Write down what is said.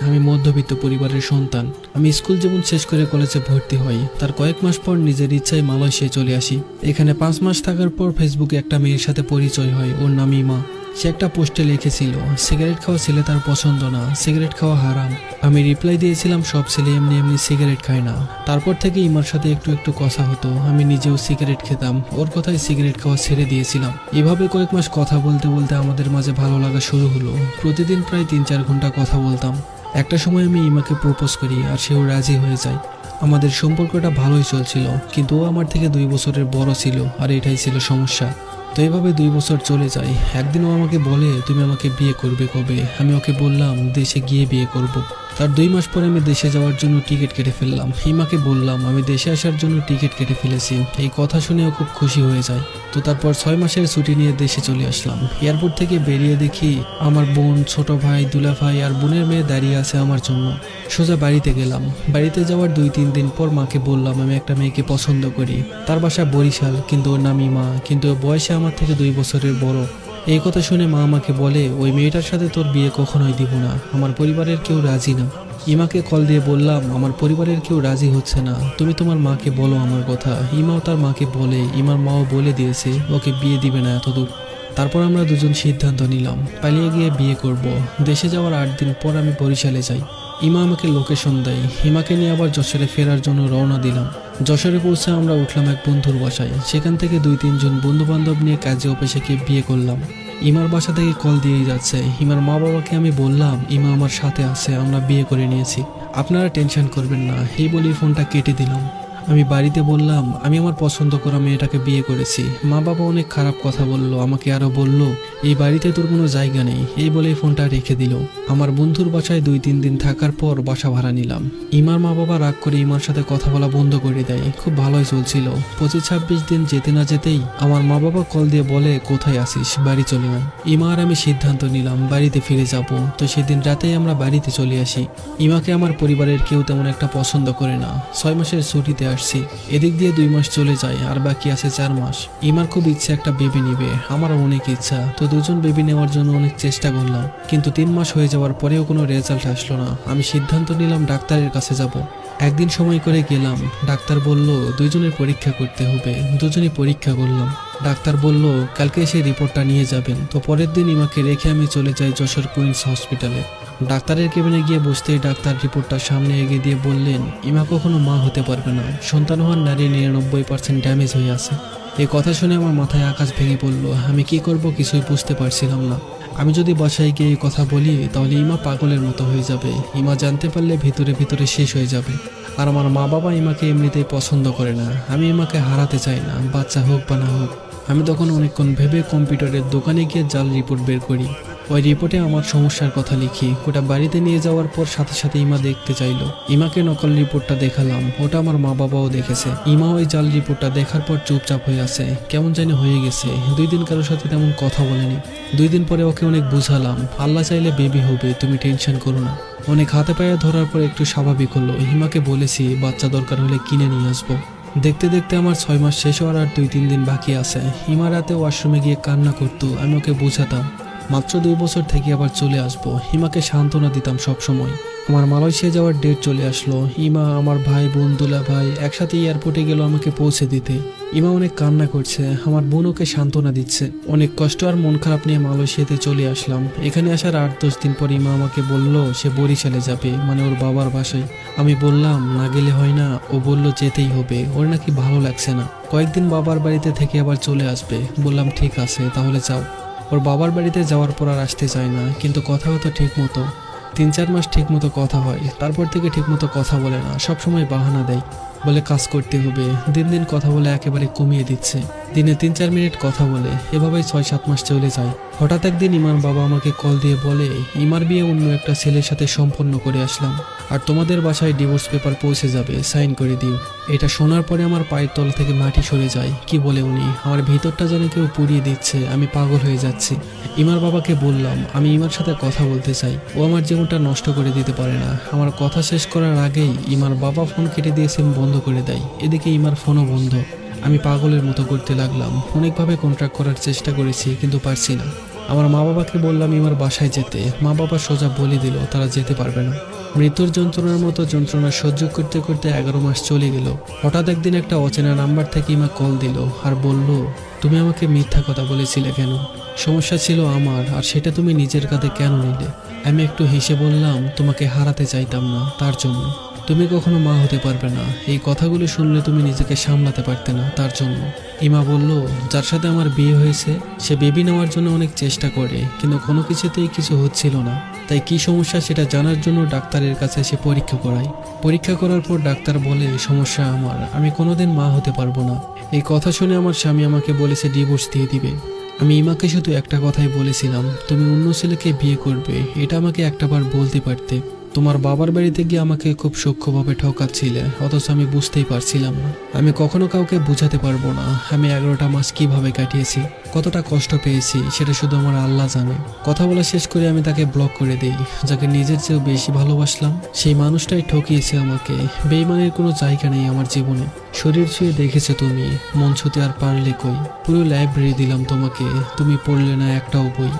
আমি মধ্যবিত্ত পরিবারের সন্তান। আমি স্কুল জীবন শেষ করে কলেজে ভর্তি হই। তার কয়েক মাস পর নিজের ইচ্ছায় মালয়েশিয়ায় চলে আসি। এখানে 5 মাস থাকার পর ফেসবুকে একটা মেয়ের সাথে পরিচয় হয়। ওর নাম ইমা। সে একটা পোস্টে লিখেছিল, সিগারেট খাওয়া ছেলে তার পছন্দ না, সিগারেট খাওয়া হারাম। আমি রিপ্লাই দিয়েছিলাম, সব ছেলে এমনি এমনি সিগারেট খায় না। তারপর থেকে ইমার সাথে একটু একটু কথা হতো। আমি নিজেও সিগারেট খেতাম। ওর কথায় সিগারেট খাওয়া ছেড়ে দিয়েছিলাম। এভাবে কয়েক মাস কথা বলতে বলতে আমাদের মাঝে ভালো লাগা শুরু হলো। প্রতিদিন প্রায় 3-4 ঘন্টা কথা বলতাম। একটা সময় আমি ইমাকে প্রপোজ করি আর সেও রাজি হয়ে যায়। আমাদের সম্পর্কটা ভালোই চলছিল, কিন্তু ও আমার থেকে 2 বছরের বড় ছিল, আর এটাই ছিল সমস্যা। তো এভাবে 2 বছর চলে যায়। একদিন ও আমাকে বলে, তুমি আমাকে বিয়ে করবে কবে? আমি ওকে বললাম, দেশে গিয়ে বিয়ে করব। তার 2 মাস পরে আমি দেশে যাওয়ার জন্য টিকিট কেটে ফেললাম। হিমাকে বললাম আমি দেশে আসার জন্য টিকিট কেটে ফেলেছি। এই কথা শুনেও খুব খুশি হয়ে যায়। তো তারপর 6 মাসের ছুটি নিয়ে দেশে চলে আসলাম। এয়ারপোর্ট থেকে বেরিয়ে দেখি আমার বোন, ছোট ভাই, দুলা ভাই আর বোনের মেয়ে দাঁড়িয়ে আছে আমার জন্য। সোজা বাড়িতে গেলাম। বাড়িতে যাওয়ার 2-3 দিন পর মাকে বললাম আমি একটা মেয়েকে পছন্দ করি। তার বাসা বরিশাল, কিন্তু ওর নাম ইমা, কিন্তু ও বয়সে আমার থেকে 2 বছরের বড়। এই কথা শুনে মা আমাকে বলে, ওই মেয়েটার সাথে তোর বিয়ে কখনোই দিব না, আমার পরিবারের কেউ রাজি না। ইমাকে কল দিয়ে বললাম, আমার পরিবারের কেউ রাজি হচ্ছে না, তুমি তোমার মাকে বলো আমার কথা। ইমাও তার মাকে বলে, ইমার মাও বলে দিয়েছে ওকে বিয়ে দিবে না এতদূর। তারপর আমরা দুজন সিদ্ধান্ত নিলাম পালিয়ে গিয়ে বিয়ে করব। দেশে যাওয়ার 8 দিন পর আমি বরিশালে যাই। ইমা আমাকে লোকেশন দেয়। হিমাকে নিয়ে আবার যশোরে ফেরার জন্য রওনা দিলাম। যশোরে পৌঁছে আমরা উঠলাম এক বন্ধুর বাসায়। সেখান থেকে 2-3 জন বন্ধু বান্ধব নিয়ে কাজে অফিসে গিয়ে বিয়ে করলাম। ইমার বাসা থেকে কল দিয়েই যাচ্ছে। ইমার মা বাবাকে আমি বললাম ইমা আমার সাথে আছে, আমরা বিয়ে করে নিয়েছি, আপনারা টেনশন করবেন না। এই বলি ফোনটা কেটে দিলাম। আমি বাড়িতে বললাম আমি আমার পছন্দ করা মেয়েটাকে বিয়ে করেছি। মা বাবা অনেক খারাপ কথা বললো, আমাকে আরো বলল এই বাড়িতে তোর কোনো জায়গা নেই। এই বলেই ফোনটা রেখে দিল। আমার বন্ধুর বাসায় 2-3 দিন থাকার পর বাসা ভাড়া নিলাম। ইমার মা বাবা রাগ করে ইমার সাথে কথা বলা বন্ধ করে দেয়। খুব ভালোই চলছিল। 25-26 দিন যেতে না যেতেই আমার মা বাবা কল দিয়ে বলে, কোথায় আসিস, বাড়ি চলে আয়। ইমা আর আমি সিদ্ধান্ত নিলাম বাড়িতে ফিরে যাব। তো সেদিন রাতেই আমরা বাড়িতে চলে আসি। ইমাকে আমার পরিবারের কেউ তেমন একটা পছন্দ করে না। 6 মাসের ছুটিতে আসছি। এদিক দিয়ে 2 মাস চলে যায়, আর বাকি আছে 4 মাস। ইমার খুব ইচ্ছে একটা বেবি নিবে, আমারও অনেক ইচ্ছা। তো দুজন বেবি নেওয়ার জন্য অনেক চেষ্টা করলাম, কিন্তু 3 মাস হয়ে যাওয়ার পরেও কোনো রেজাল্ট আসলো না। আমি সিদ্ধান্ত নিলাম ডাক্তারের কাছে যাব। একদিন সময় করে গেলাম। ডাক্তার বলল 2 জনের পরীক্ষা করতে হবে। 2 জনই পরীক্ষা করলাম। ডাক্তার বলল কালকে এসে রিপোর্টটা নিয়ে যাবেন। তো পরের দিন ইমাকে রেখে আমি চলে যাই যশোর কুইন্স হসপিটালে। ডাক্তারের কেবিনে গিয়ে বসতেই ডাক্তার রিপোর্টটা সামনে এগিয়ে দিয়ে বললেন, ইমা কখনো মা হতে পারবে না, সন্তান হওয়ার নারী 99% ড্যামেজ হয়ে আছে। এই কথা শুনে আমার মাথায় আকাশ ভেঙে পড়লো। আমি কি করব কিছুই বুঝতে পারছিলাম না। আমি যদি বাসায় গিয়ে এই কথা বলি তাহলে ইমা পাগলের মতো হয়ে যাবে। ইমা জানতে পারলে ভিতরে ভিতরে শেষ হয়ে যাবে। আর আমার মা বাবা ইমাকে এমনিতেই পছন্দ করে না। আমি ইমাকে হারাতে চাই না, বাচ্চা হোক বা না হোক। আমি তখন অনেকক্ষণ ভেবে কম্পিউটারের দোকানে গিয়ে জাল রিপোর্ট বের করি। ওই রিপোর্টে আমার সমস্যার কথা লিখি। ওটা বাড়িতে নিয়ে যাওয়ার পর সাথে সাথে ইমা দেখতে চাইলো। ইমাকে নকল রিপোর্টটা দেখালাম। ওটা আমার মা বাবাও দেখেছে। ইমা ওই জাল রিপোর্টটা দেখার পর চুপচাপ হয়ে আছে, কেমন জানি হয়ে গেছে। 2 দিন কারোর সাথে তেমন কথা বলেনি। 2 দিন পরে ওকে অনেক বুঝালাম, আল্লাহ চাইলে বেবি হবে, তুমি টেনশন করো না। অনেক হাতে পায়ে ধরার পর একটু স্বাভাবিক হলো। হিমাকে বলেছি বাচ্চা দরকার হলে কিনে নিয়ে আসবো। দেখতে দেখতে আমার 6 মাস শেষ হওয়ার আর 2-3 দিন বাকি আছে। হিমা রাতে ওয়াশরুমে গিয়ে কান্না করতো, আমি ওকে বোঝাতাম মাত্র 2 বছর থেকে আবার চলে আসবো। হিমাকে সান্ত্বনা দিতাম সব সময়। আমার মালয়েশিয়া যাওয়ার ডেট চলে আসলো। ইমা, আমার ভাই বোন, দুলা ভাই একসাথে এয়ারপোর্টে গেল আমাকে পৌঁছে দিতে। ইমা অনেক কান্না করছে, আমার বোন ওকে সান্ত্বনা দিচ্ছে। অনেক কষ্ট আর মন খারাপ নিয়ে মালয়েশিয়াতে চলে আসলাম। এখানে আসার 8-10 দিন পর ইমা আমাকে বলল সে বরিশালে যাবে, মানে ওর বাবার বাসায়। আমি বললাম না গেলে হয় না। ও বলল যেতেই হবে, ওর নাকি ভালো লাগছে না, কয়েকদিন বাবার বাড়িতে থেকে আবার চলে আসবে। বললাম ঠিক আছে তাহলে যাও। ওর বাবার বাড়িতে যাওয়ার পর আর আসতে চায় না, কিন্তু কথা হতো ঠিক মতো। 3-4 মাস ঠিক মতো কথা হয়, তারপর থেকে ঠিক মতো কথা বলে না, সবসময় বাহানা দেয়। বলে কাজ করতে হবে। দিন দিন কথা বলে একেবারে কমিয়ে দিচ্ছে। দিনে 3-4 মিনিট কথা বলে। এভাবেই 6-7 মাস চলে যায়। হঠাৎ একদিন ইমার বাবা আমাকে কল দিয়ে বলে, ইমার বিয়ে অন্য একটা ছেলের সাথে সম্পন্ন করে আসলাম, আর তোমাদের বাসায় ডিভোর্স পেপার পৌঁছে যাবে, সাইন করে দিও। এটা শোনার পরে আমার পায়ের তল থেকে মাটি সরে যায়। কি বলে উনি, আমার ভিতরটা যেন কেউ পুড়িয়ে দিচ্ছে, আমি পাগল হয়ে যাচ্ছি। ইমার বাবাকে বললাম আমি ইমার সাথে কথা বলতে চাই, ও আমার জীবনটা নষ্ট করে দিতে পারে না। আমার কথা শেষ করার আগেই ইমার বাবা ফোন কেটে দিয়ে সিম বন্ধ করে দেয়। এদিকে ইমার ফোনও বন্ধ। আমি পাগলের মতো করতে লাগলাম। অনেকভাবে কন্ট্রাক্ট করার চেষ্টা করেছি, কিন্তু পারছি না। আমার মা বাবাকে বললাম ইমার বাসায় যেতে। মা বাবা সোজা বলে দিল তারা যেতে পারবে না। মৃত্যুর যন্ত্রণার মতো যন্ত্রণা সহ্য করতে করতে 11 মাস চলে গেল। হঠাৎ একদিন একটা অচেনা নাম্বার থেকে ইমা কল দিল আর বলল, তুমি আমাকে মিথ্যা কথা বলেছিলে কেন? সমস্যা ছিল আমার, আর সেটা তুমি নিজের কাঁধে কেন নিলে? আমি একটু হেসে বললাম, তোমাকে হারাতে চাইতাম না, তার জন্য। তুমি কখনো মা হতে পারবে না, এই কথাগুলো শুনলে তুমি নিজেকে সামলাতে পারতে না, তার জন্য। ইমা বলল, যার সাথে আমার বিয়ে হয়েছে সে বেবি নেওয়ার জন্য অনেক চেষ্টা করে, কিন্তু কোনো কিছুতেই কিছু হচ্ছিল না। তাই কি সমস্যা সেটা জানার জন্য ডাক্তারের কাছে এসে পরীক্ষা করাই। পরীক্ষা করার পর ডাক্তার বলে, সমস্যা আমার, আমি কোনোদিন মা হতে পারবো না। এই কথা শুনে আমার স্বামী আমাকে বলেছে ডিভোর্স দিয়ে দিবে। আমি ইমাকে শুধু একটা কথাই বলেছিলাম, তুমি অন্য ছেলেকে বিয়ে করবে, এটা আমাকে একটাবার বলতে পারতে। তোমার বাবার বাড়িতে গিয়ে আমাকে খুব সূক্ষ্মভাবে ঠকাচ্ছিলে, অথচ আমি বুঝতেই পারছিলাম না। আমি কখনো কাউকে বোঝাতে পারবো না আমি 11টা মাস কিভাবে কাটিয়েছি, কতটা কষ্ট পেয়েছি, সেটা শুধু আমার আল্লাহ জানে। কথা বলা শেষ করে আমি তাকে ব্লক করে দিই। যাকে নিজের চেয়েও বেশি ভালোবাসলাম সেই মানুষটাই ঠকিয়েছে আমাকে। বেইমানের কোনো জায়গা নেই আমার জীবনে। শরীর ছুঁয়ে দেখেছো তুমি, মন ছুঁতে আর পারলে কই? পুরো লাইব্রেরি দিলাম তোমাকে, তুমি পড়লে না একটাও বই।